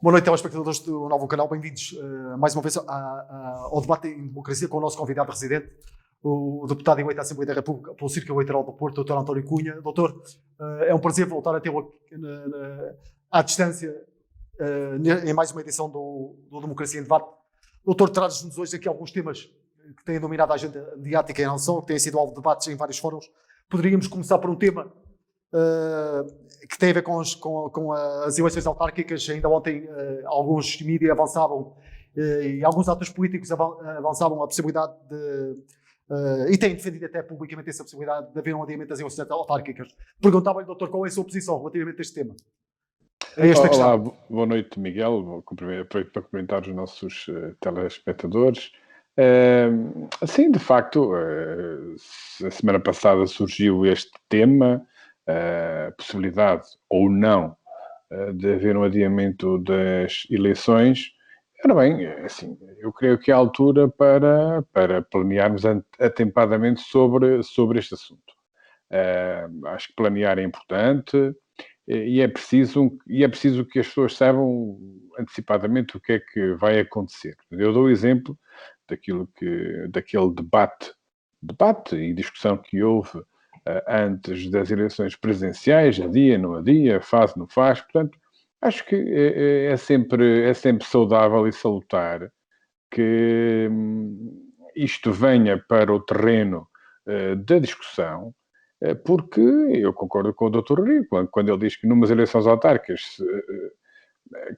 Boa noite, telespectadores do novo canal. Bem-vindos mais uma vez ao debate em democracia com o nosso convidado residente, o deputado eleito à Assembleia da República pelo Círculo Eleitoral do Porto, Dr. António Cunha. Doutor, é um prazer voltar a tê-lo à distância em mais uma edição do Democracia em Debate. Doutor, traz-nos hoje aqui alguns temas que têm dominado a agenda mediática em relação, que têm sido alvo de debates em vários fóruns. Poderíamos começar por um tema que tem a ver com as eleições autárquicas. Ainda ontem alguns mídias avançavam e alguns atores políticos avançavam a possibilidade e têm defendido até publicamente essa possibilidade de haver um adiamento das eleições autárquicas. Perguntava-lhe, doutor, qual é a sua posição relativamente a este tema? Olá, boa noite, Miguel. Aproveito para cumprimentar os nossos telespectadores. Sim, de facto, a semana passada surgiu este tema, a possibilidade ou não de haver um adiamento das eleições. Ora bem, assim, eu creio que é a altura para planearmos atempadamente sobre este assunto. Acho que planear é importante e é preciso que as pessoas saibam antecipadamente o que é que vai acontecer. Eu dou o exemplo daquele debate e discussão que houve antes das eleições presidenciais, adia, não adia, faz, não faz. Portanto, acho que é sempre saudável e salutar que isto venha para o terreno da discussão, porque eu concordo com o Dr. Rio, quando ele diz que numas eleições autárquicas,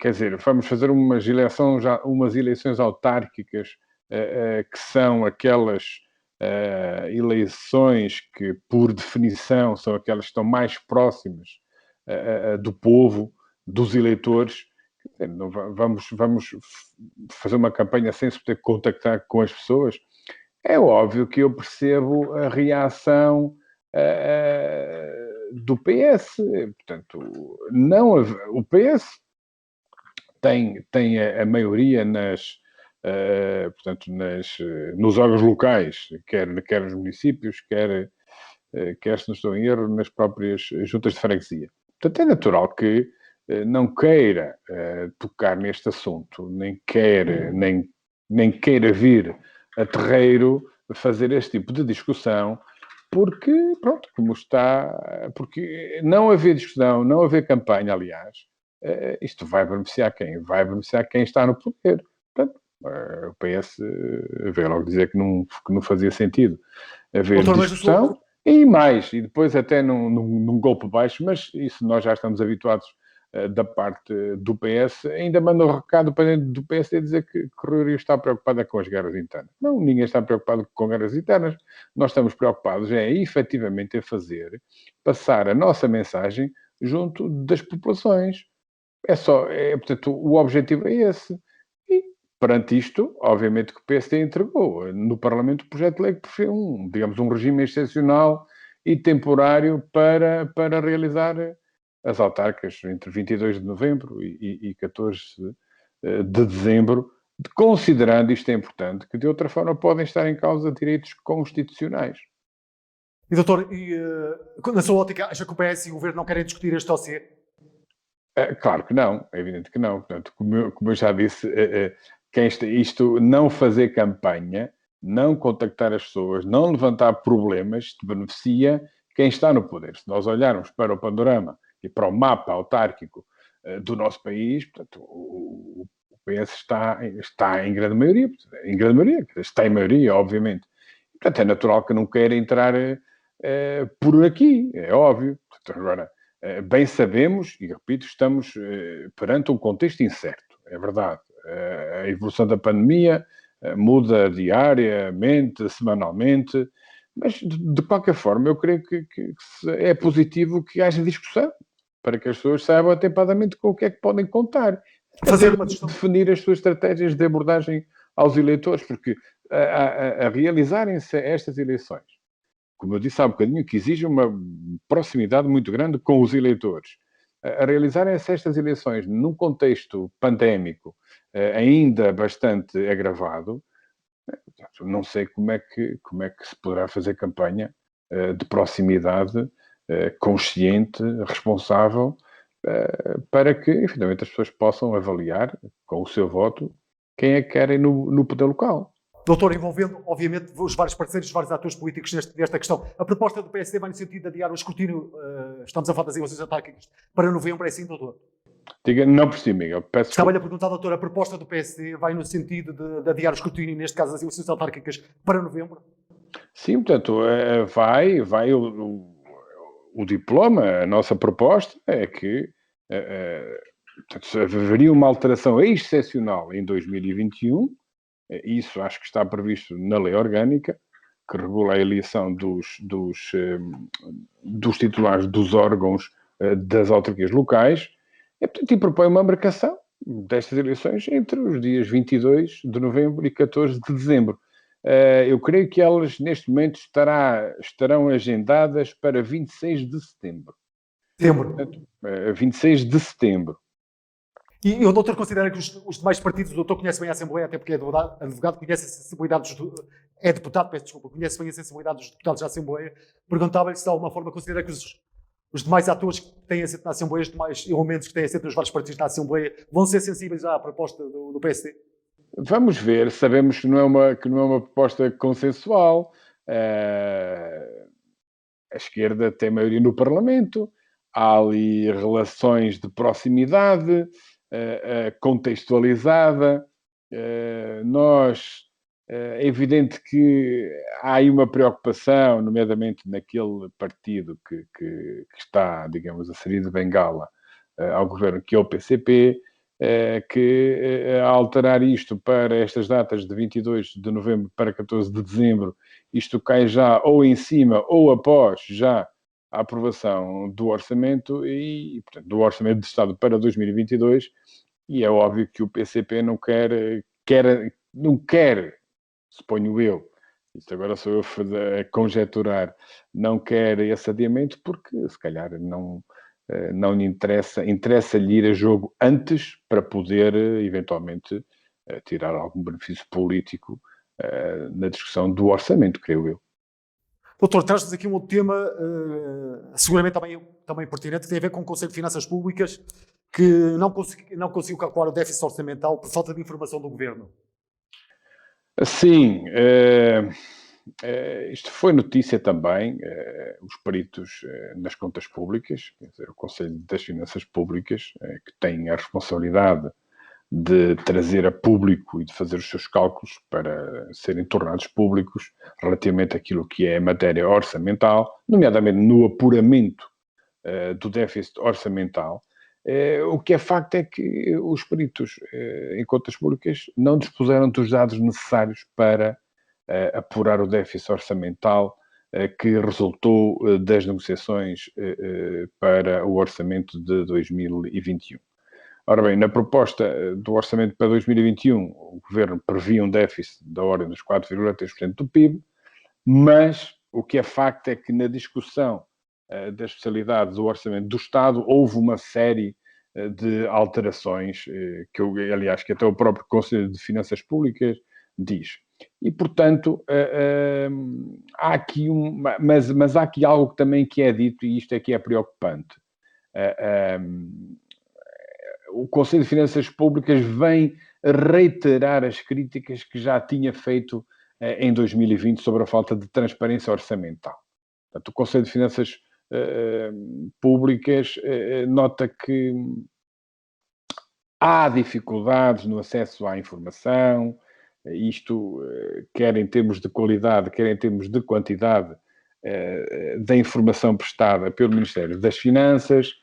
quer dizer, vamos fazer umas eleições autárquicas que são aquelas eleições que, por definição, são aquelas que estão mais próximas do povo, dos eleitores. Não vamos fazer uma campanha sem se poder contactar com as pessoas. É óbvio que eu percebo a reação do PS. Portanto, o PS tem a maioria nos órgãos locais, quer nos municípios, quer, se não estou em erro, nas próprias juntas de freguesia. Portanto, é natural que não queira tocar neste assunto, nem queira vir a terreiro fazer este tipo de discussão, porque, pronto, porque não haver discussão, não haver campanha, aliás, isto vai beneficiar quem? Vai beneficiar quem está no poder. Portanto, o PS veio logo dizer que não fazia sentido haver discussão, e depois até num golpe baixo, mas isso nós já estamos habituados da parte do PS. Ainda manda um recado para dentro do PS a dizer que o Rui Rio está preocupado com as guerras internas. Não, ninguém está preocupado com guerras internas. Nós estamos preocupados efetivamente em passar a nossa mensagem junto das populações. Portanto, o objetivo é esse. E, perante isto, obviamente que o PSD entregou no Parlamento o projeto de lei que prefere um regime excepcional e temporário para realizar as autárquicas entre 22 de novembro e 14 de dezembro, considerando, isto é importante, que de outra forma podem estar em causa direitos constitucionais. E, doutor, na sua ótica, acha que o PS e o Governo não querem discutir este dossiê? Claro que não, é evidente que não. Portanto, como eu já disse, isto não fazer campanha, não contactar as pessoas, não levantar problemas, isto beneficia quem está no poder. Se nós olharmos para o panorama e para o mapa autárquico do nosso país, portanto, o PS está em grande maioria, está em maioria, obviamente. Portanto, é natural que não queira entrar por aqui, é óbvio. Portanto, agora, bem sabemos, e repito, estamos perante um contexto incerto, é verdade. A evolução da pandemia muda diariamente, semanalmente, mas de qualquer forma eu creio que é positivo que haja discussão, para que as pessoas saibam atempadamente com o que é que podem contar. Definir as suas estratégias de abordagem aos eleitores, porque a realizarem-se estas eleições, como eu disse há bocadinho, que exige uma proximidade muito grande com os eleitores. A realizarem-se estas eleições num contexto pandémico ainda bastante agravado, não sei como é que se poderá fazer campanha de proximidade consciente, responsável para que, efetivamente, as pessoas possam avaliar, com o seu voto, quem é que querem no poder local. Doutor, envolvendo, obviamente, os vários parceiros, os vários atores políticos nesta questão, a proposta do PSD vai no sentido de adiar o escrutínio, estamos a falar das eleições autárquicas, para novembro, é assim, doutor? Diga, não percebi, Miguel, peço desculpa. Estava-lhe a perguntar, doutor, a proposta do PSD vai no sentido de adiar o escrutínio, neste caso das eleições autárquicas, para novembro? Sim, portanto, vai o diploma, a nossa proposta é que portanto, haveria uma alteração excepcional em 2021, isso acho que está previsto na lei orgânica, que regula a eleição dos titulares dos órgãos das autarquias locais, e propõe uma marcação destas eleições entre os dias 22 de novembro e 14 de dezembro. Eu creio que elas, neste momento, estarão agendadas para 26 de setembro. Setembro. 26 de setembro. E o doutor considera que os demais partidos, o doutor conhece bem a Assembleia, até porque é advogado, conhece a sensibilidade é deputado, peço desculpa, conhece bem a sensibilidade dos deputados da Assembleia. Perguntava-lhe se de alguma forma considera que os demais atores que têm assento na Assembleia, os demais elementos que têm assento nos vários partidos na Assembleia, vão ser sensíveis à proposta do PSD? Vamos ver, sabemos que não é uma proposta consensual. A esquerda tem maioria no Parlamento, há ali relações de proximidade, contextualizada. É evidente que há aí uma preocupação, nomeadamente naquele partido que está, digamos, a sair de bengala ao governo, que é o PCP, que a alterar isto para estas datas de 22 de novembro para 14 de dezembro, isto cai já ou em cima ou após já a aprovação do orçamento e portanto, do orçamento de Estado para 2022, e é óbvio que o PCP não quer, suponho eu, isto agora sou eu a conjecturar, não quer esse adiamento porque se calhar não lhe interessa-lhe ir a jogo antes para poder, eventualmente, tirar algum benefício político na discussão do orçamento, creio eu. Doutor, traz-nos aqui um outro tema, seguramente também pertinente, que tem a ver com o Conselho de Finanças Públicas, que não conseguiu calcular o déficit orçamental por falta de informação do Governo. Sim, isto foi notícia também, os peritos nas contas públicas, quer dizer, o Conselho das Finanças Públicas, que tem a responsabilidade de trazer a público e de fazer os seus cálculos para serem tornados públicos relativamente àquilo que é a matéria orçamental, nomeadamente no apuramento do déficit orçamental. O que é facto é que os peritos em contas públicas não dispuseram dos dados necessários para apurar o déficit orçamental que resultou das negociações para o orçamento de 2021. Ora bem, na proposta do orçamento para 2021, o Governo previa um déficit da ordem dos 4,3% do PIB, mas o que é facto é que na discussão da especialidade do orçamento do Estado houve uma série de alterações que aliás, que até o próprio Conselho de Finanças Públicas diz. E, portanto, há aqui mas há aqui algo também que é dito, e isto é que é preocupante. O Conselho de Finanças Públicas vem reiterar as críticas que já tinha feito em 2020 sobre a falta de transparência orçamental. Portanto, o Conselho de Finanças Públicas nota que há dificuldades no acesso à informação, isto quer em termos de qualidade, quer em termos de quantidade da informação prestada pelo Ministério das Finanças,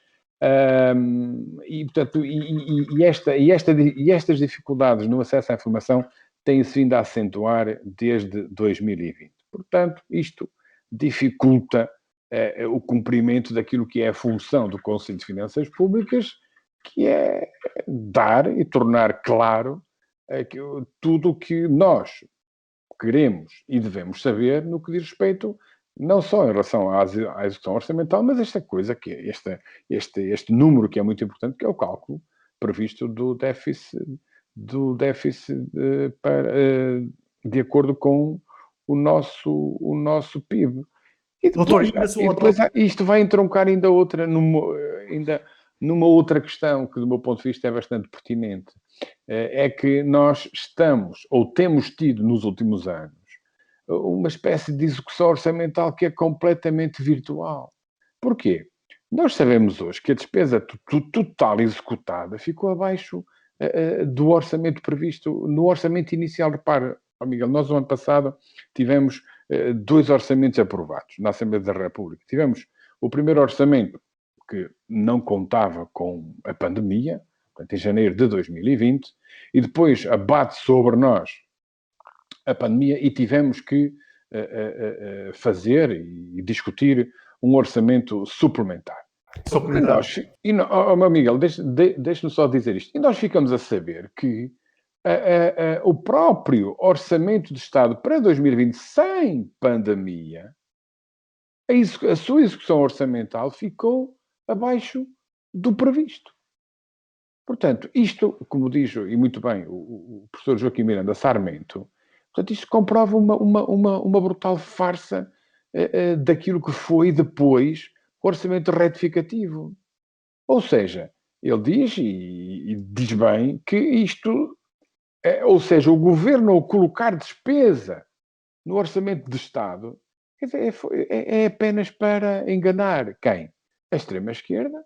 e, portanto, estas dificuldades no acesso à informação têm-se vindo a acentuar desde 2020. Portanto, isto dificulta o cumprimento daquilo que é a função do Conselho de Finanças Públicas, que é dar e tornar claro tudo o que nós queremos e devemos saber no que diz respeito não só em relação à execução orçamental, mas esta coisa que é este número que é muito importante, que é o cálculo previsto do déficit de acordo com o nosso PIB. E depois, Doutor, isto vai entroncar ainda numa outra questão que, do meu ponto de vista, é bastante pertinente. É que nós estamos, ou temos tido nos últimos anos, uma espécie de execução orçamental que é completamente virtual. Porquê? Nós sabemos hoje que a despesa total executada ficou abaixo do orçamento previsto no orçamento inicial. Repara, Miguel, nós no ano passado tivemos 2 orçamentos aprovados na Assembleia da República. Tivemos o primeiro orçamento que não contava com a pandemia, portanto, em janeiro de 2020, e depois abate sobre nós a pandemia e tivemos que fazer e discutir um orçamento suplementar. Meu Miguel, deixa-me só dizer isto. E nós ficamos a saber que o próprio Orçamento de Estado para 2020, sem pandemia, a sua execução orçamental ficou abaixo do previsto. Portanto, isto, como diz, e muito bem, o professor Joaquim Miranda Sarmento, portanto, isto comprova uma brutal farsa daquilo que foi depois o orçamento retificativo. Ou seja, ele diz, e diz bem, que isto, ou seja, o governo ao colocar despesa no orçamento de Estado, é apenas para enganar quem? A extrema-esquerda,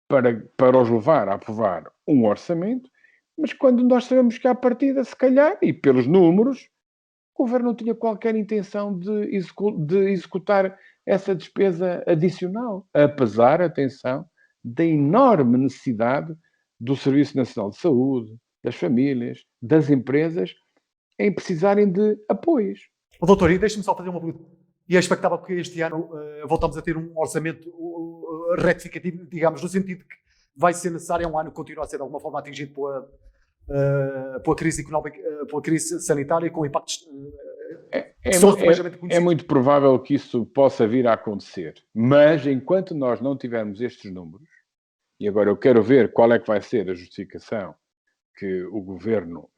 para os levar a aprovar um orçamento, mas quando nós sabemos que à partida, se calhar, e pelos números, o governo não tinha qualquer intenção de executar essa despesa adicional, apesar, atenção, da enorme necessidade do Serviço Nacional de Saúde, das famílias, das empresas, em precisarem de apoios. Doutor, e deixe-me só fazer uma pergunta. E é expectável que este ano voltamos a ter um orçamento retificativo, digamos, no sentido que vai ser necessário, é um ano que continua a ser de alguma forma atingido pela crise económica, pela crise sanitária, com impactos é muito provável que isso possa vir a acontecer. Mas, enquanto nós não tivermos estes números, e agora eu quero ver qual é que vai ser a justificação que o Governo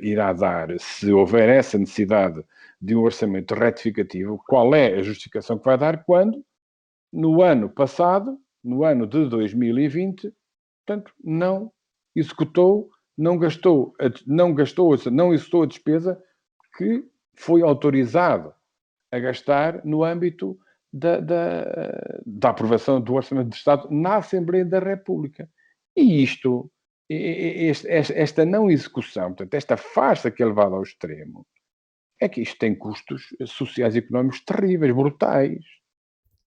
irá dar, se houver essa necessidade de um orçamento retificativo, qual é a justificação que vai dar quando, no ano passado, no ano de 2020, portanto, não executou, não executou a despesa que foi autorizado a gastar no âmbito da aprovação do Orçamento de Estado na Assembleia da República. E isto, esta não execução, portanto, esta farsa que é levada ao extremo, é que isto tem custos sociais e económicos terríveis, brutais.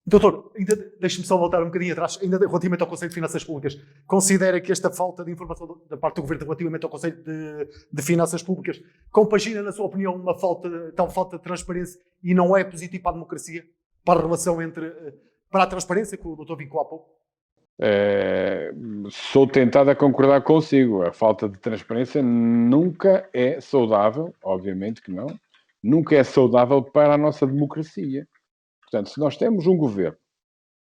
Doutor, deixe-me só voltar um bocadinho atrás, ainda relativamente ao Conselho de Finanças Públicas. Considera que esta falta de informação da parte do Governo relativamente ao Conselho de Finanças Públicas compagina, na sua opinião, tal falta de transparência e não é positivo para a democracia, para a relação para a transparência que o doutor vincou há pouco? Sou tentado a concordar consigo. A falta de transparência nunca é saudável, obviamente que não, nunca é saudável para a nossa democracia. Portanto, se nós temos um governo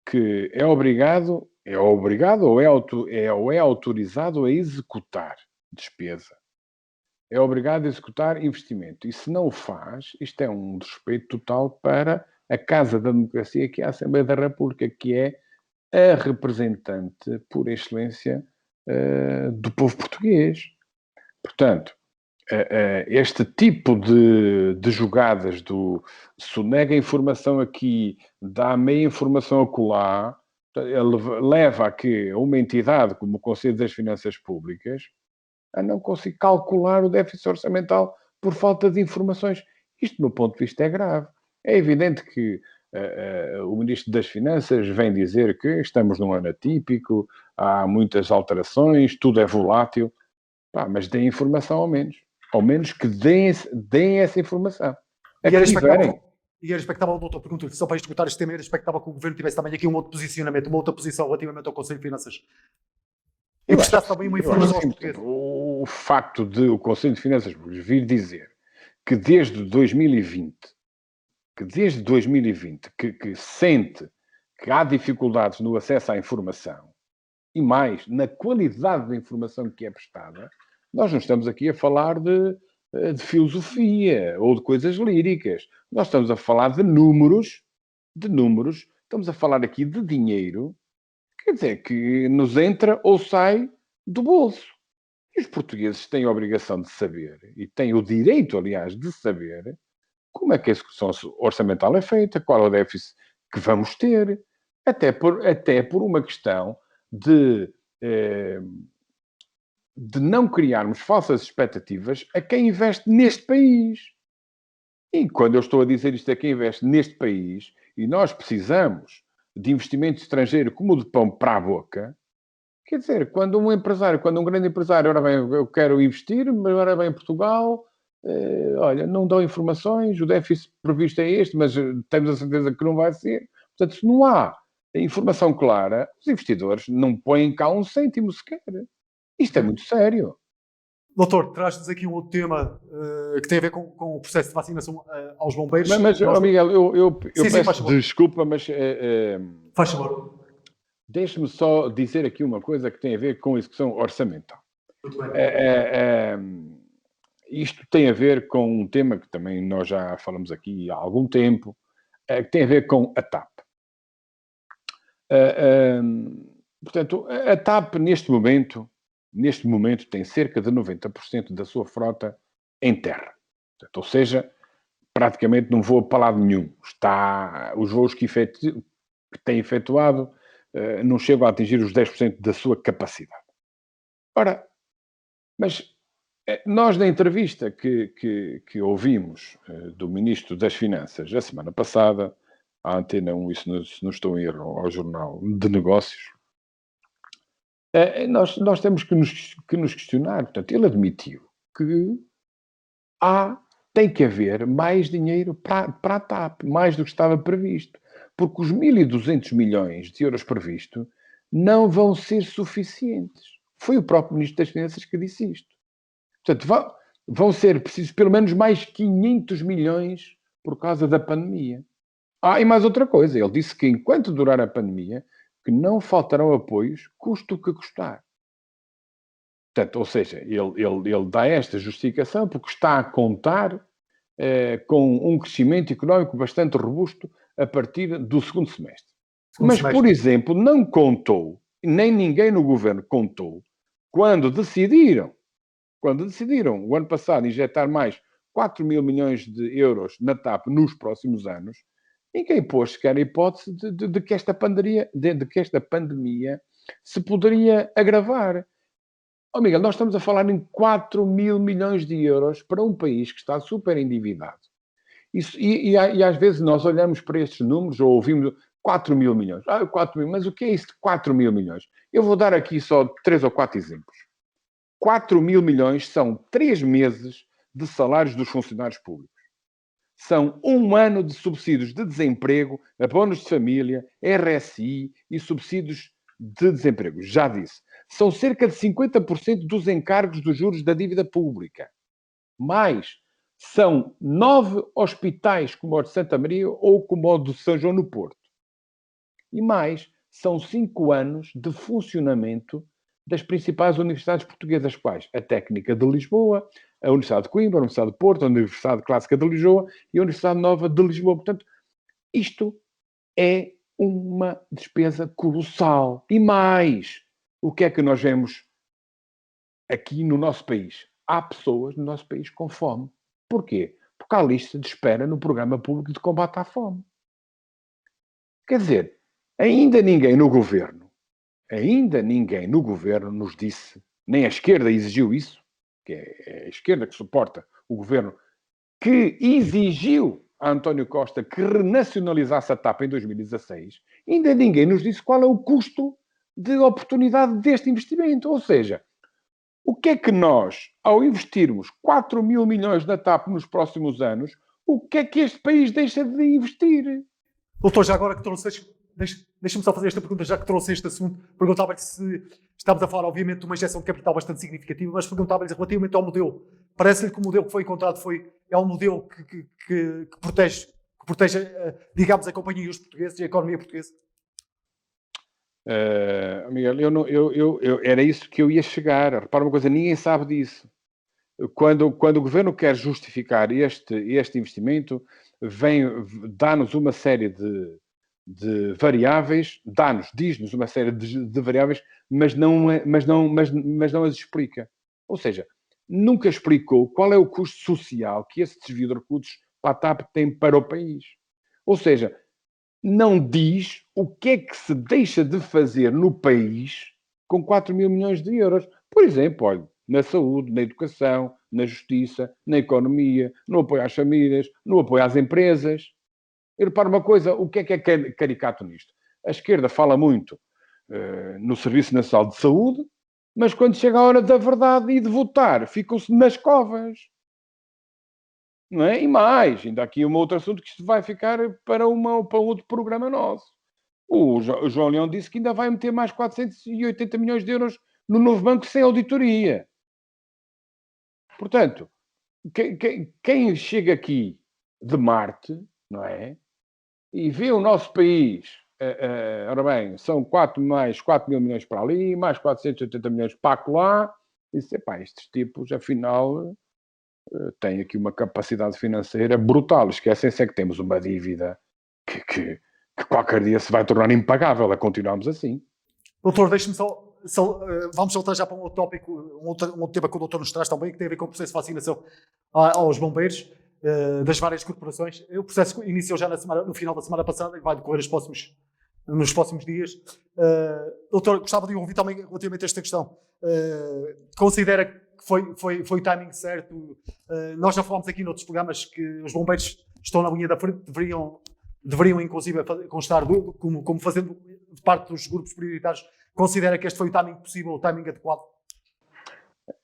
que é obrigado ou é autorizado a executar despesa, é obrigado a executar investimento, e se não o faz, isto é um desrespeito total para a Casa da Democracia, que é a Assembleia da República, que é a representante por excelência do povo português. Portanto, este tipo de jogadas do sonega a informação aqui, dá meia informação acolá, leva a que uma entidade como o Conselho das Finanças Públicas a não conseguir calcular o déficit orçamental por falta de informações. Isto, do meu ponto de vista, é grave. É evidente que o Ministro das Finanças vem dizer que estamos num ano atípico, há muitas alterações, tudo é volátil. Mas deem informação ao menos que deem essa informação. E era expectável, doutor, pergunto-lhe, só para escutar este tema, era expectável que o Governo tivesse também aqui um outro posicionamento, uma outra posição relativamente ao Conselho de Finanças. E prestasse também uma informação aos portugueses. O facto de o Conselho de Finanças Públicas vir dizer que desde 2020, que sente que há dificuldades no acesso à informação, e mais, na qualidade da informação que é prestada, nós não estamos aqui a falar de filosofia ou de coisas líricas. Nós estamos a falar de números, estamos a falar aqui de dinheiro, quer dizer, que nos entra ou sai do bolso. E os portugueses têm a obrigação de saber, e têm o direito, aliás, de saber, como é que a execução orçamental é feita, qual é o déficit que vamos ter, até por uma questão de não criarmos falsas expectativas a quem investe neste país. E quando eu estou a dizer isto a quem investe neste país, e nós precisamos de investimento estrangeiro como o de pão para a boca, quer dizer, quando um grande empresário, ora bem, eu quero investir, mas ora bem, em Portugal, olha, não dão informações, o déficit previsto é este, mas temos a certeza que não vai ser. Portanto, se não há informação clara, os investidores não põem cá um cêntimo sequer. Isto é muito sério. Doutor, traz-nos aqui um outro tema que tem a ver com o processo de vacinação aos bombeiros. Mas Miguel, eu peço desculpa, mas... faz favor. Deixe-me só dizer aqui uma coisa que tem a ver com a execução orçamental. Muito bem. Isto tem a ver com um tema que também nós já falamos aqui há algum tempo, que tem a ver com a TAP. Portanto, a TAP, neste momento, tem cerca de 90% da sua frota em terra. Portanto, ou seja, praticamente não voa para lado nenhum. Os voos que tem efetuado não chegam a atingir os 10% da sua capacidade. Ora, mas nós, na entrevista que ouvimos do Ministro das Finanças a semana passada, à Antena 1, isso se não estou em erro, ao Jornal de Negócios, nós temos que nos questionar. Portanto, ele admitiu que tem que haver mais dinheiro para a TAP, mais do que estava previsto. Porque os 1.200 milhões de euros previstos não vão ser suficientes. Foi o próprio Ministro das Finanças que disse isto. Portanto, vão ser precisos pelo menos mais 500 milhões por causa da pandemia. E mais outra coisa. Ele disse que enquanto durar a pandemia, que não faltarão apoios, custe o que custar. Portanto, ou seja, ele dá esta justificação porque está a contar com um crescimento económico bastante robusto a partir do segundo semestre. Mas, por exemplo, não contou, nem ninguém no governo contou, quando decidiram o ano passado injetar mais 4 mil milhões de euros na TAP nos próximos anos, ninguém pôs sequer a hipótese de que esta pandemia se poderia agravar. Miguel, nós estamos a falar em 4 mil milhões de euros para um país que está super endividado. E às vezes nós olhamos para estes números ou ouvimos 4 mil milhões. 4 mil, mas o que é isso de 4 mil milhões? Eu vou dar aqui só 3 ou 4 exemplos. 4 mil milhões são 3 meses de salários dos funcionários públicos. São 1 ano de subsídios de desemprego, abonos de família, RSI e subsídios de desemprego. Já disse. São cerca de 50% dos encargos dos juros da dívida pública. Mais, são 9 hospitais como o de Santa Maria ou como o de São João no Porto. E mais, são 5 anos de funcionamento das principais universidades portuguesas, quais? A Técnica de Lisboa, a Universidade de Coimbra, a Universidade de Porto, a Universidade Clássica de Lisboa e a Universidade Nova de Lisboa. Portanto, isto é uma despesa colossal. E mais, o que é que nós vemos aqui no nosso país? Há pessoas no nosso país com fome. Porquê? Porque há lista de espera no Programa Público de Combate à Fome. Quer dizer, ainda ninguém no governo nos disse, nem a esquerda exigiu isso, que é a esquerda que suporta o governo, que exigiu a António Costa que renacionalizasse a TAP em 2016, ainda ninguém nos disse qual é o custo de oportunidade deste investimento. Ou seja, o que é que nós, ao investirmos 4 mil milhões na TAP nos próximos anos, o que é que este país deixa de investir? Doutor, já agora que trouxe, deixa-me só fazer esta pergunta, já que trouxe este assunto, perguntava-lhe se estamos a falar, obviamente, de uma injeção de capital bastante significativa, mas perguntava-lhe relativamente ao modelo. Parece-lhe que o modelo que foi encontrado é um modelo que protege, digamos, a companhia e os portugueses e a economia portuguesa? Miguel, era isso que eu ia chegar. Repara uma coisa, ninguém sabe disso. Quando o governo quer justificar este investimento, dá-nos uma série de variáveis, dá-nos, diz-nos uma série de variáveis, mas não as explica. Ou seja, nunca explicou qual é o custo social que esse desvio de recursos para a TAP tem para o país. Ou seja, não diz o que é que se deixa de fazer no país com 4 mil milhões de euros. Por exemplo, olha, na saúde, na educação, na justiça, na economia, no apoio às famílias, no apoio às empresas. E repara uma coisa, o que é caricato nisto? A esquerda fala muito no Serviço Nacional de Saúde, mas quando chega a hora da verdade e de votar, ficam-se nas covas. Não é? E mais, ainda há aqui um outro assunto que isto vai ficar para um outro programa nosso. O João Leão disse que ainda vai meter mais 480 milhões de euros no novo banco sem auditoria. Portanto, quem chega aqui de Marte, não é? E vê o nosso país, ora bem, são 4 mais 4 mil milhões para ali, mais 480 milhões para acolá, e diz, epá, estes tipos, afinal, têm aqui uma capacidade financeira brutal. Esquecem-se é que temos uma dívida que qualquer dia se vai tornar impagável a continuarmos assim. Doutor, deixe-me vamos saltar já para um outro tópico, um outro tema que o doutor nos traz também, que tem a ver com o processo de vacinação aos bombeiros das várias corporações. O processo iniciou já no final da semana passada e vai decorrer nos próximos dias. Doutor, gostava de ouvir também relativamente a esta questão. Considera que foi o timing certo? Nós já falámos aqui noutros programas que os bombeiros estão na linha da frente, deveriam inclusive constar como fazendo parte dos grupos prioritários. Considera que este foi o timing possível, o timing adequado?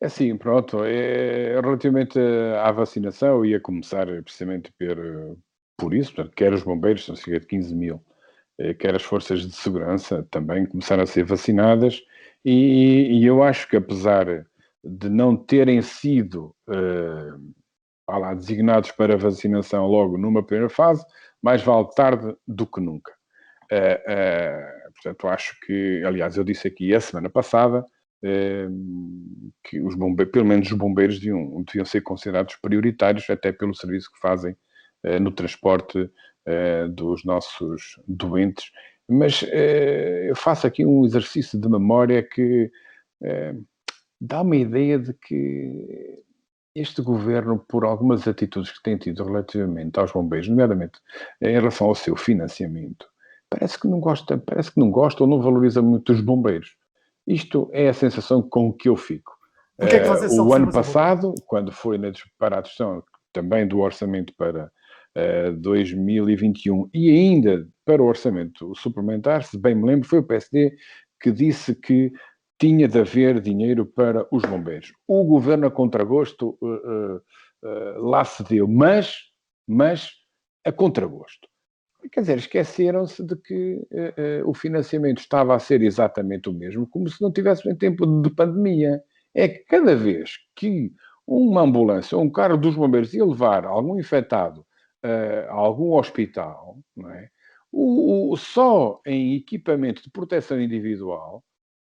Assim, pronto. Relativamente à vacinação, eu ia começar precisamente por isso. Portanto, quer os bombeiros, são cerca de 15 mil, quer as forças de segurança também começaram a ser vacinadas. E eu acho que, apesar de não terem sido designados para vacinação logo numa primeira fase, mais vale tarde do que nunca. Portanto, acho que, aliás, eu disse aqui a semana passada que os bombeiros, pelo menos os bombeiros, deviam ser considerados prioritários, até pelo serviço que fazem no transporte dos nossos doentes. Mas eu faço aqui um exercício de memória que dá uma ideia de que este governo, por algumas atitudes que tem tido relativamente aos bombeiros, nomeadamente em relação ao seu financiamento, parece que não gosta ou não valoriza muito os bombeiros. Isto é a sensação com que eu fico. O ano passado, quando foi na disparatização também do orçamento para 2021 e ainda para o orçamento suplementar, se bem me lembro, foi o PSD que disse que tinha de haver dinheiro para os bombeiros. O governo, a contragosto, lá se deu, mas a contragosto. Quer dizer, esqueceram-se de que o financiamento estava a ser exatamente o mesmo, como se não tivesse em tempo de pandemia. É que cada vez que uma ambulância ou um carro dos bombeiros ia levar algum infectado a algum hospital, não é? Só em equipamento de proteção individual,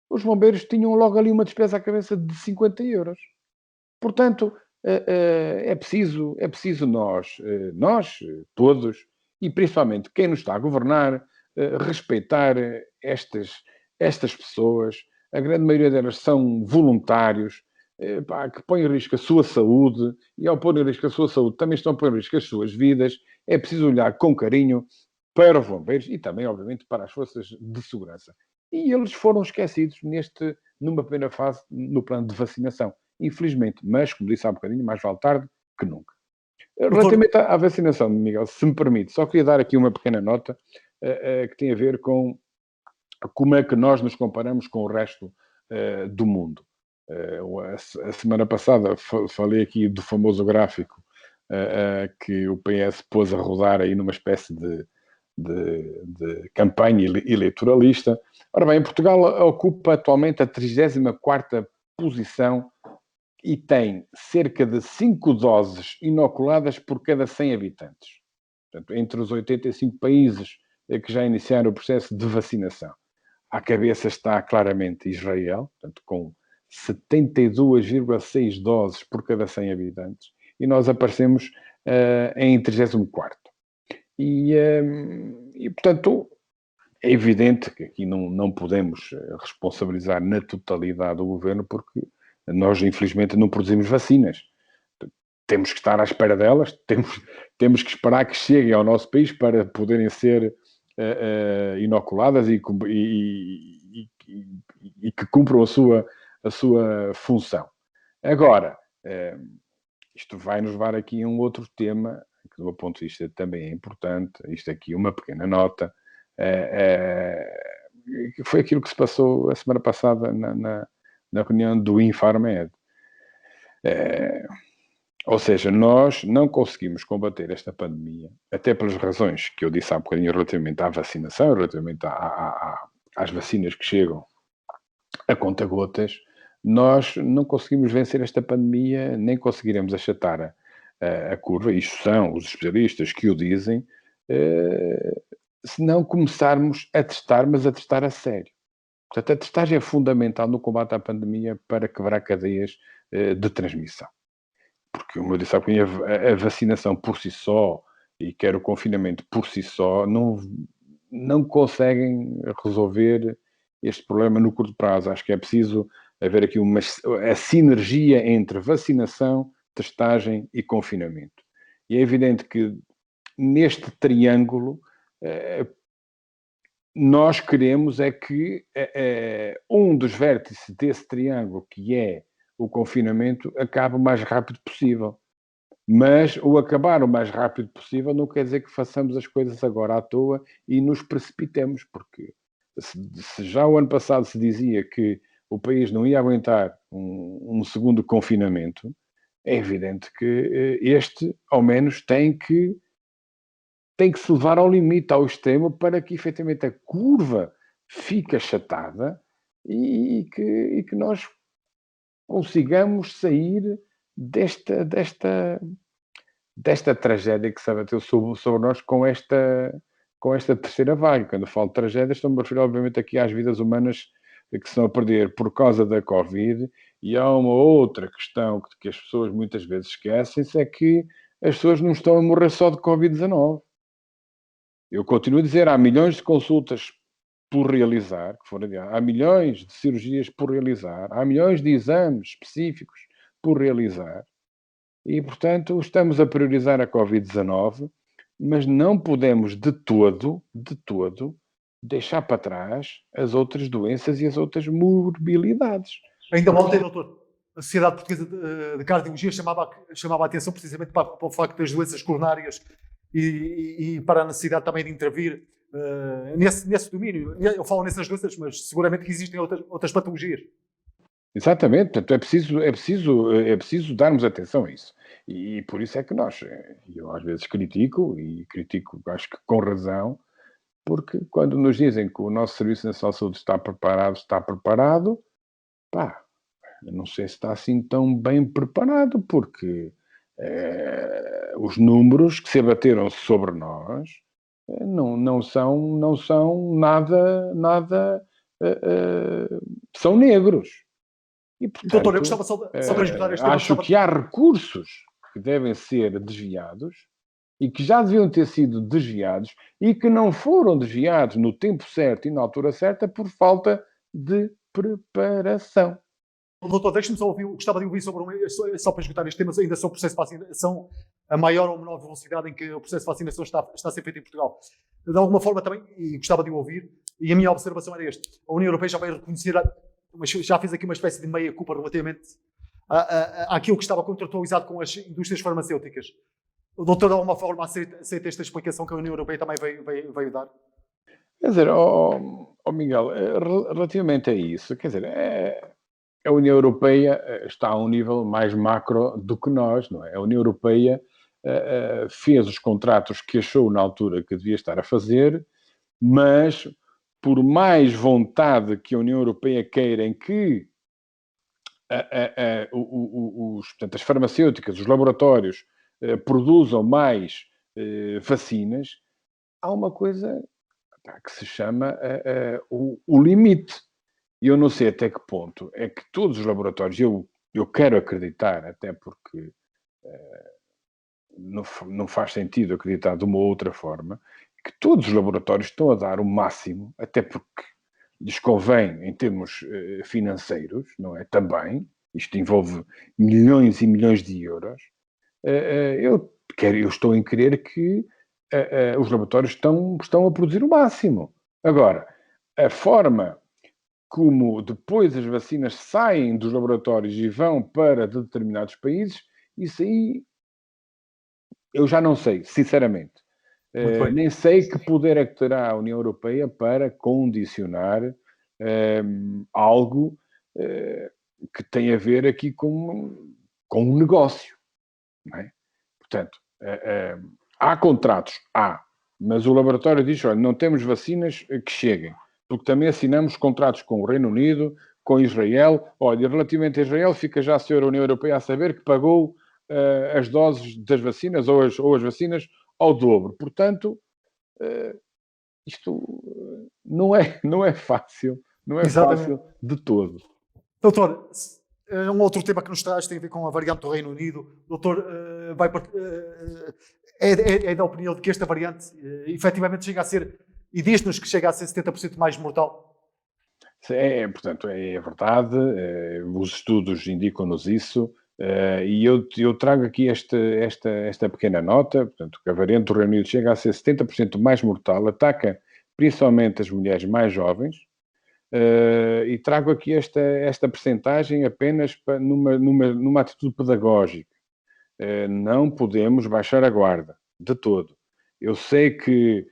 os bombeiros tinham logo ali uma despesa à cabeça de 50 euros. Portanto, é preciso nós, todos, e principalmente quem nos está a governar, respeitar estas pessoas. A grande maioria delas são voluntários, que põem em risco a sua saúde, e ao pôr em risco a sua saúde também estão a pôr em risco as suas vidas. É preciso olhar com carinho para os bombeiros e também, obviamente, para as forças de segurança. E eles foram esquecidos numa primeira fase, no plano de vacinação. Infelizmente, mas, como disse há um bocadinho, mais vale tarde que nunca. Relativamente à vacinação, Miguel, se me permite, só queria dar aqui uma pequena nota que tem a ver com como é que nós nos comparamos com o resto do mundo. A semana passada falei aqui do famoso gráfico que o PS pôs a rodar aí numa espécie de campanha eleitoralista. Ora bem, Portugal ocupa atualmente a 34ª posição e tem cerca de 5 doses inoculadas por cada 100 habitantes. Portanto, entre os 85 países que já iniciaram o processo de vacinação. À cabeça está claramente Israel, portanto, com 72,6 doses por cada 100 habitantes. E nós aparecemos em 34º. E, portanto, É evidente que aqui não podemos responsabilizar na totalidade o governo, porque nós, infelizmente, não produzimos vacinas. Temos que estar à espera delas, temos que esperar que cheguem ao nosso país para poderem ser inoculadas e que cumpram a sua função. Agora, isto vai nos levar aqui a um outro tema, que do meu ponto de vista também é importante, isto aqui uma pequena nota, que foi aquilo que se passou a semana passada na reunião do Infarmed. Ou seja, nós não conseguimos combater esta pandemia, até pelas razões que eu disse há bocadinho relativamente à vacinação, relativamente às vacinas que chegam a conta-gotas. Nós não conseguimos vencer esta pandemia, nem conseguiremos achatar a curva, isto são os especialistas que o dizem, se não começarmos a testar, mas a testar a sério. Portanto, a testagem é fundamental no combate à pandemia para quebrar cadeias de transmissão. Porque, como eu disse há bocadinho, a vacinação por si só, e quer o confinamento por si só, não conseguem resolver este problema no curto prazo. Acho que é preciso haver aqui a sinergia entre vacinação, testagem e confinamento. E é evidente que neste triângulo nós queremos é que um dos vértices desse triângulo, que é o confinamento, acabe o mais rápido possível. Mas o acabar o mais rápido possível não quer dizer que façamos as coisas agora à toa e nos precipitemos, porque se já o ano passado se dizia que o país não ia aguentar um segundo confinamento, é evidente que este, ao menos, tem que se levar ao limite, ao extremo, para que efetivamente a curva fique achatada e que nós consigamos sair desta tragédia que se abateu sobre nós com esta terceira vaga. Quando eu falo de tragédia, estou-me a referir, obviamente, aqui às vidas humanas que se estão a perder por causa da Covid. E há uma outra questão que as pessoas muitas vezes esquecem-se, é que as pessoas não estão a morrer só de Covid-19. Eu continuo a dizer, há milhões de consultas por realizar, há milhões de cirurgias por realizar, há milhões de exames específicos por realizar. E, portanto, estamos a priorizar a Covid-19, mas não podemos de todo, deixar para trás as outras doenças e as outras morbilidades. Ainda ontem, doutor, a Sociedade Portuguesa de Cardiologia chamava a atenção precisamente para o facto das doenças coronárias e para a necessidade também de intervir nesse domínio. Eu falo nessas doenças, mas seguramente que existem outras patologias. Exatamente, portanto, é preciso darmos atenção a isso. E por isso é que eu às vezes critico, acho que com razão, porque quando nos dizem que o nosso Serviço Nacional de Saúde está preparado, pá, eu não sei se está assim tão bem preparado, porque os números que se abateram sobre nós não são nada, são negros. E, portanto, doutor, eu gostava só para esgotar este tema. Acho que há recursos que devem ser desviados e que já deviam ter sido desviados e que não foram desviados no tempo certo e na altura certa por falta de preparação. Doutor, deixe-me só ouvir, gostava de ouvir só para esgotar este tema, ainda sobre o processo de vacinação, a maior ou menor velocidade em que o processo de vacinação está a ser feito em Portugal. De alguma forma também, e gostava de ouvir, e a minha observação era esta: a União Europeia já vai reconhecer, já fez aqui uma espécie de meia-culpa relativamente àquilo que estava contratualizado com as indústrias farmacêuticas. O doutor, de alguma forma, aceita esta explicação que a União Europeia também veio dar? Quer dizer, Miguel, relativamente a isso, quer dizer, a União Europeia está a um nível mais macro do que nós, não é? A União Europeia fez os contratos que achou na altura que devia estar a fazer, mas por mais vontade que a União Europeia queira em que portanto, as farmacêuticas, os laboratórios produzam mais vacinas, há uma coisa que se chama o limite. E eu não sei até que ponto é que todos os laboratórios, eu quero acreditar, até porque não faz sentido acreditar de uma outra forma, que todos os laboratórios estão a dar o máximo, até porque lhes convém em termos financeiros, não é? Também, isto envolve milhões e milhões de euros. Eu estou em crer que os laboratórios estão a produzir o máximo. Agora, a forma como depois as vacinas saem dos laboratórios e vão para determinados países, isso aí eu já não sei, sinceramente. Muito bem. Nem sei que poder é que terá a União Europeia para condicionar algo que tem a ver aqui com um negócio. Não é? Portanto, há contratos, mas o laboratório diz, olha, não temos vacinas que cheguem, porque também assinamos contratos com o Reino Unido, com Israel. Olha, relativamente a Israel, fica já a senhora União Europeia a saber que pagou as doses das vacinas ou as vacinas ao dobro. Portanto, isto não é fácil, não é Exatamente. fácil de todo. Doutor, um outro tema que nos traz tem a ver com a variante do Reino Unido. Doutor, é da opinião de que esta variante efetivamente chega a ser, e diz-nos que chega a ser 70% mais mortal? Portanto, é verdade, os estudos indicam-nos isso, e eu trago aqui esta pequena nota, portanto, que a variante do Reino Unido chega a ser 70% mais mortal, ataca principalmente as mulheres mais jovens, e trago aqui esta percentagem apenas numa atitude pedagógica. Não podemos baixar a guarda, de todo. Eu sei que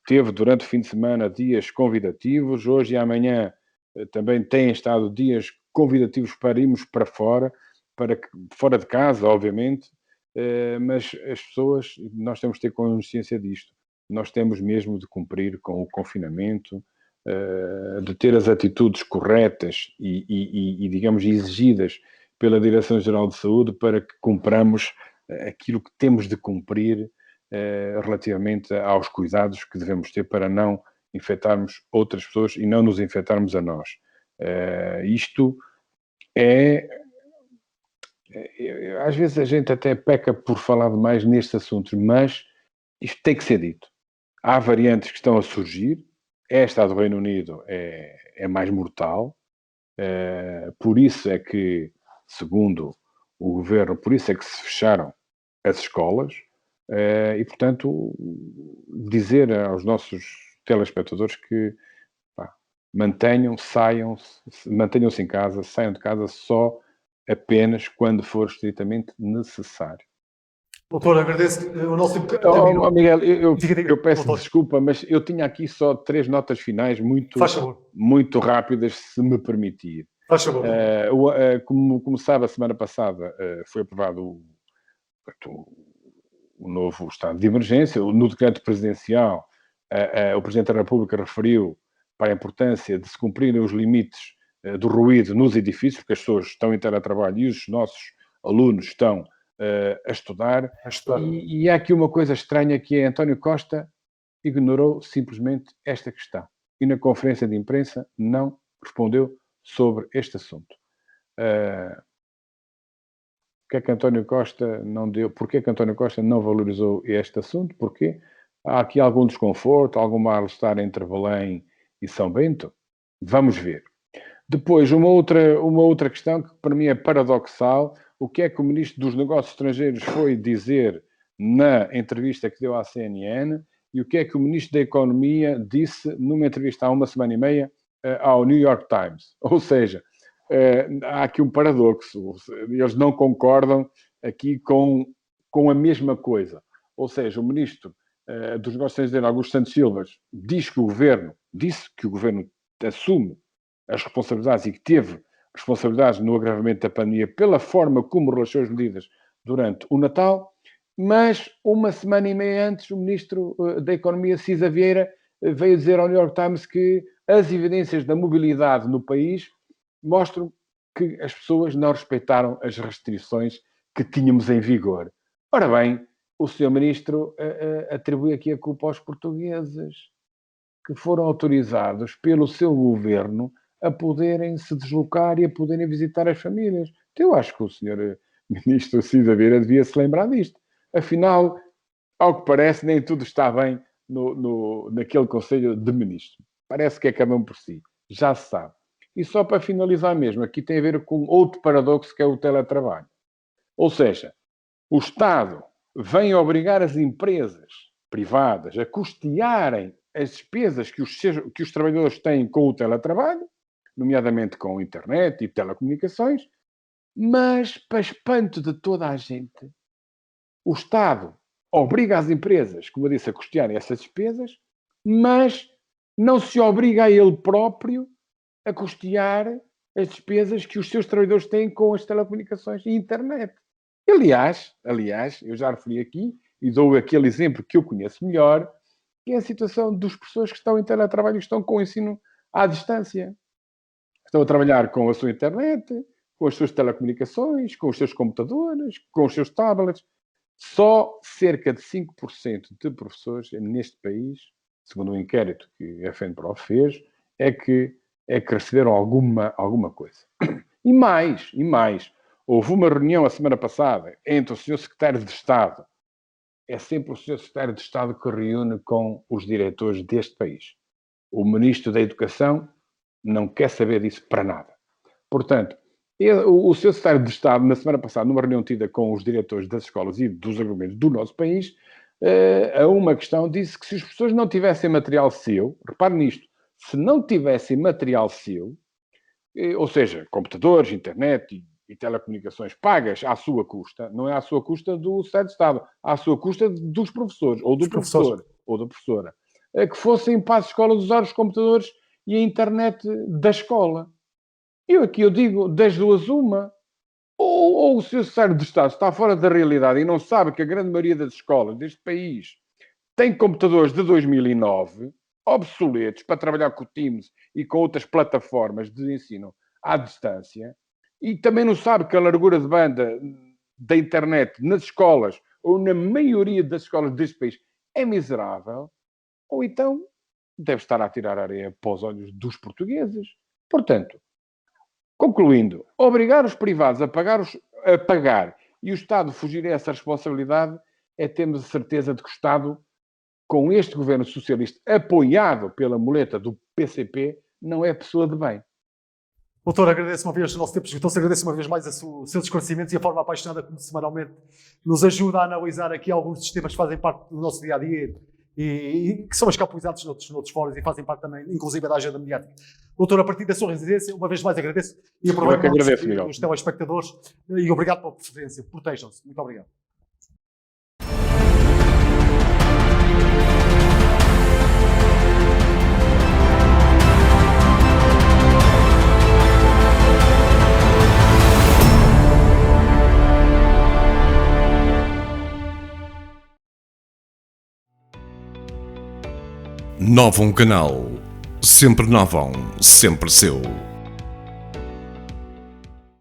teve durante o fim de semana dias convidativos, hoje e amanhã também têm estado dias convidativos para irmos para fora, fora de casa, obviamente, mas as pessoas, nós temos de ter consciência disto. Nós temos mesmo de cumprir com o confinamento, de ter as atitudes corretas e digamos, exigidas pela Direção-Geral de Saúde para que cumpramos aquilo que temos de cumprir relativamente aos cuidados que devemos ter para não infectarmos outras pessoas e não nos infectarmos a nós. Isto às vezes a gente até peca por falar demais nestes assuntos, mas isto tem que ser dito. Há variantes que estão a surgir, esta do Reino Unido é mais mortal, por isso é que, segundo o governo, por isso é que se fecharam as escolas, e portanto dizer aos nossos telespectadores que mantenham-se em casa, saiam de casa só apenas quando for estritamente necessário. Doutor, agradeço o nosso tempo terminou. Miguel, Diga, eu peço doutor. desculpa, mas eu tinha aqui só 3 notas finais Faz favor. muito rápidas, se me permitir. Faz favor. Como sabe, a semana passada foi aprovado o novo estado de emergência. No decreto presidencial, o Presidente da República referiu para a importância de se cumprirem os limites do ruído nos edifícios, porque as pessoas estão em teletrabalho e os nossos alunos estão a estudar. E há aqui uma coisa estranha, que é António Costa ignorou simplesmente esta questão. E na conferência de imprensa não respondeu sobre este assunto. Porque é que António Costa não deu? Porquê que António Costa não valorizou este assunto? Porquê? Há aqui algum desconforto, algum mal-estar entre Belém e São Bento? Vamos ver. Depois, uma outra questão que para mim é paradoxal. O que é que o Ministro dos Negócios Estrangeiros foi dizer na entrevista que deu à CNN e o que é que o Ministro da Economia disse numa entrevista há uma semana e meia ao New York Times? Ou seja, há aqui um paradoxo. Eles não concordam aqui com a mesma coisa. Ou seja, o Ministro dos Negócios Estrangeiros, Augusto Santos Silva, disse que o Governo assume as responsabilidades e que teve responsabilidades no agravamento da pandemia pela forma como relaxou as medidas durante o Natal, mas uma semana e meia antes o Ministro da Economia, Cisa Vieira, veio dizer ao New York Times que as evidências da mobilidade no país mostram que as pessoas não respeitaram as restrições que tínhamos em vigor. Ora bem, o Sr. Ministro atribui aqui a culpa aos portugueses, que foram autorizados pelo seu governo a poderem se deslocar e a poderem visitar as famílias. Então, eu acho que o Sr. Ministro Cida Vieira devia se lembrar disto. Afinal, ao que parece, nem tudo está bem naquele Conselho de Ministros. Parece que é cada um por si. Já se sabe. E só para finalizar mesmo, aqui tem a ver com outro paradoxo que é o teletrabalho. Ou seja, o Estado vem obrigar as empresas privadas a custearem as despesas que os trabalhadores têm com o teletrabalho, nomeadamente com internet e telecomunicações, mas, para espanto de toda a gente, o Estado obriga as empresas, como eu disse, a custearem essas despesas, mas não se obriga a ele próprio a custear as despesas que os seus trabalhadores têm com as telecomunicações e internet. Aliás, eu já referi aqui, e dou aquele exemplo que eu conheço melhor, que é a situação dos professores que estão em teletrabalho e estão com o ensino à distância. Estão a trabalhar com a sua internet, com as suas telecomunicações, com os seus computadores, com os seus tablets. Só cerca de 5% de professores neste país, segundo um inquérito que a FENPROF fez, é que receberam alguma coisa. E mais. Houve uma reunião a semana passada entre o Sr. Secretário de Estado. É sempre o Sr. Secretário de Estado que reúne com os diretores deste país. O Ministro da Educação não quer saber disso para nada. Portanto, o Sr. Secretário de Estado, na semana passada, numa reunião tida com os diretores das escolas e dos agrupamentos do nosso país, a uma questão, disse que se os professores não tivessem material seu, repare nisto, se não tivessem material seu, ou seja, computadores, internet e telecomunicações pagas à sua custa, não é à sua custa do Secretário de Estado, à sua custa dos professores, ou do professor, ou da professora, que fossem para as escolas usar os computadores e a internet da escola. Eu digo, das duas uma, ou o Sr. Secretário de Estado está fora da realidade e não sabe que a grande maioria das escolas deste país tem computadores de 2009, obsoletos, para trabalhar com o Teams e com outras plataformas de ensino à distância, e também não sabe que a largura de banda da internet nas escolas, ou na maioria das escolas deste país, é miserável, ou então deve estar a tirar areia para os olhos dos portugueses. Portanto, concluindo, obrigar os privados a pagar e o Estado fugir a essa responsabilidade é termos a certeza de que o Estado, com este governo socialista apoiado pela muleta do PCP, não é pessoa de bem. Doutor, agradeço uma vez o nosso tempo, esgotou-se, agradeço uma vez mais os seus esclarecimentos e a forma apaixonada como semanalmente nos ajuda a analisar aqui alguns dos temas que fazem parte do nosso dia-a-dia e que são escapulizados noutros fóruns e fazem parte também, inclusive, da agenda mediática. Doutor, a partir da sua residência, uma vez mais agradeço e aproveito para os telespectadores e obrigado pela preferência. Protejam-se. Muito obrigado. Novum Canal. Sempre Novum, sempre seu.